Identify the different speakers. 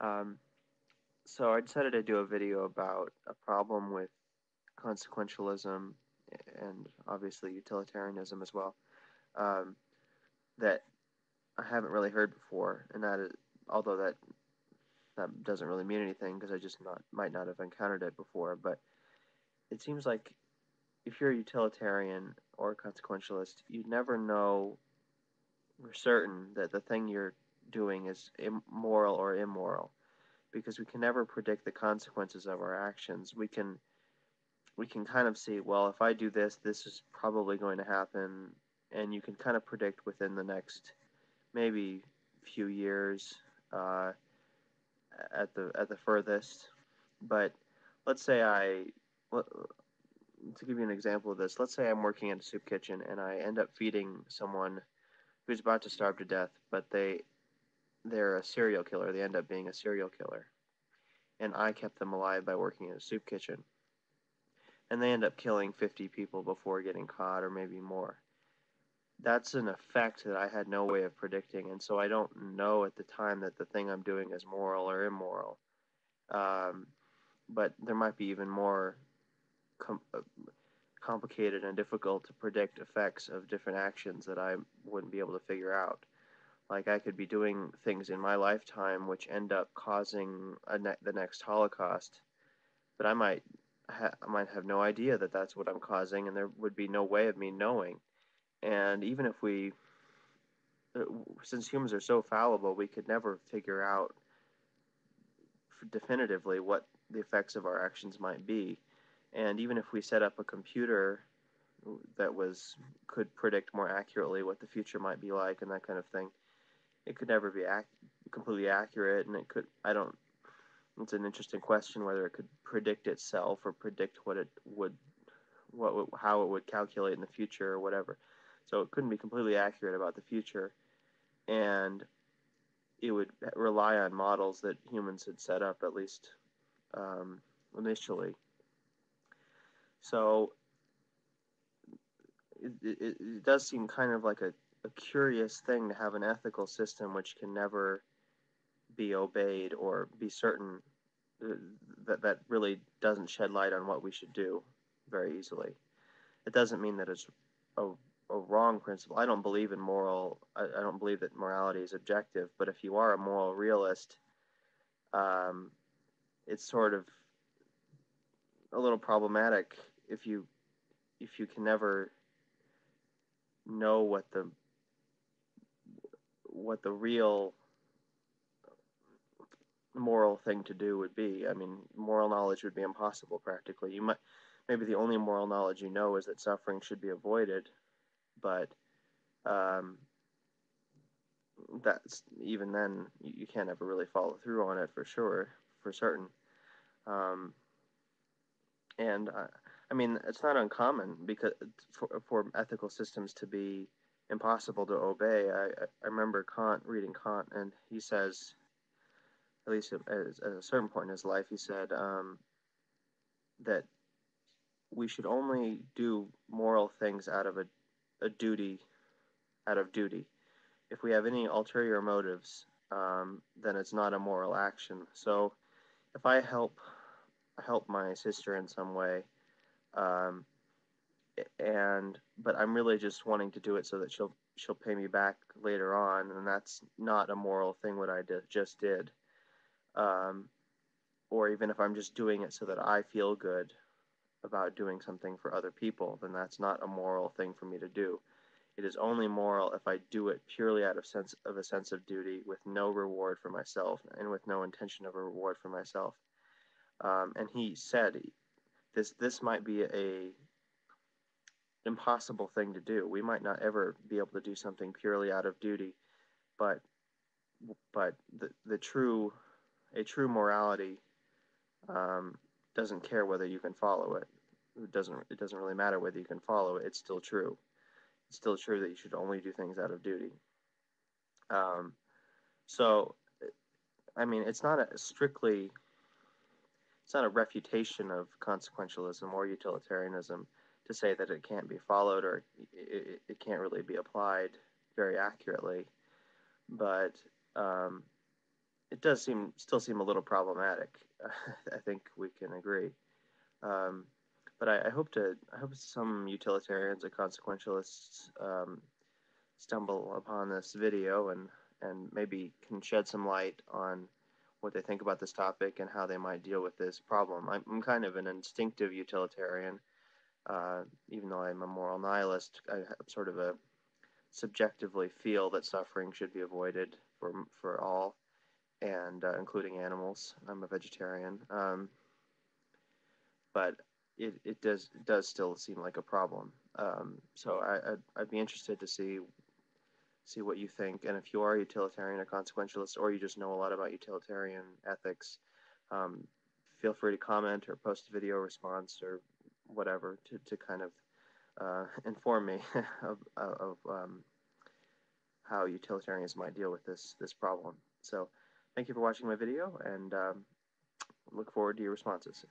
Speaker 1: Um, so I decided to do a video about a problem with consequentialism and obviously utilitarianism as well, um, that I haven't really heard before, and that is, although that doesn't really mean anything because I just might not have encountered it before, but it seems like if you're a utilitarian or a consequentialist, you never know for certain that the thing you're doing is moral or immoral because we can never predict the consequences of our actions. We can kind of see, well, if I do this, this is probably going to happen, and you can kind of predict within the next maybe few years, uh, at the furthest. But let's say to give you an example of this, let's say I'm working in a soup kitchen and I end up feeding someone who's about to starve to death, but they're a serial killer. They end up being a serial killer, and I kept them alive by working in a soup kitchen, and they end up killing 50 people before getting caught, or maybe more. That's an effect that I had no way of predicting, and so I don't know at the time that the thing I'm doing is moral or immoral. Um, but there might be even more com- complicated and difficult to predict effects of different actions that I wouldn't be able to figure out. Like I could be doing things in my lifetime which end up causing the next Holocaust, but I might have no idea that that's what I'm causing, and there would be no way of me knowing. And even if uh, since humans are so fallible, we could never figure out definitively what the effects of our actions might be. And even if we set up a computer that was could predict more accurately what the future might be like and that kind of thing, it could never be completely accurate. And it could I don't. It's an interesting question whether it could predict itself or predict what it would how it would calculate in the future or whatever. So it couldn't be completely accurate about the future, and it would rely on models that humans had set up at least um, initially. So it does seem kind of like a curious thing to have an ethical system which can never be obeyed or be certain uh, that really doesn't shed light on what we should do very easily. It doesn't mean that it's a, a wrong principle. I don't believe in moral. I don't believe that morality is objective. But if you are a moral realist, um, it's sort of a little problematic if you can never know what the real moral thing to do would be. I mean, moral knowledge would be impossible practically. You might maybe the only moral knowledge you know is that suffering should be avoided, but um, that's even then you can't ever really follow through on it for sure, for certain. Um, and I mean, it's not uncommon because for ethical systems to be impossible to obey. I remember Kant reading Kant, and he says, at least at a certain point in his life, he said that we should only do moral things a duty, out of duty. If we have any ulterior motives, then it's not a moral action. So if I help my sister in some way, um, and but I'm really just wanting to do it so that she'll pay me back later on, and that's not a moral thing what I just did. Um, or even if I'm just doing it so that I feel good about doing something for other people, then that's not a moral thing for me to do. It is only moral if I do it purely out of a sense of duty, with no reward for myself and with no intention of a reward for myself. And he said this might be a impossible thing to do. We might not ever be able to do something purely out of duty, but the true a true morality um, doesn't care whether you can follow it. It doesn't really matter whether you can follow it. It's still true. It's still true that you should only do things out of duty. Um, so I mean, it's not a refutation of consequentialism or utilitarianism to say that it can't be followed or it can't really be applied very accurately. But um, it does still seem a little problematic. I think we can agree. Um, but I hope some utilitarians and consequentialists stumble upon this video and maybe can shed some light on what they think about this topic and how they might deal with this problem. I'm kind of an instinctive utilitarian, even though I'm a moral nihilist. I sort of a subjectively feel that suffering should be avoided for all, and including animals. I'm a vegetarian, but it does still seem like a problem. So I'd be interested to see what you think, and if you are a utilitarian or consequentialist, or you just know a lot about utilitarian ethics, um, feel free to comment or post a video response or whatever to kind of inform me of how utilitarians might deal with this problem. So, thank you for watching my video, and look forward to your responses.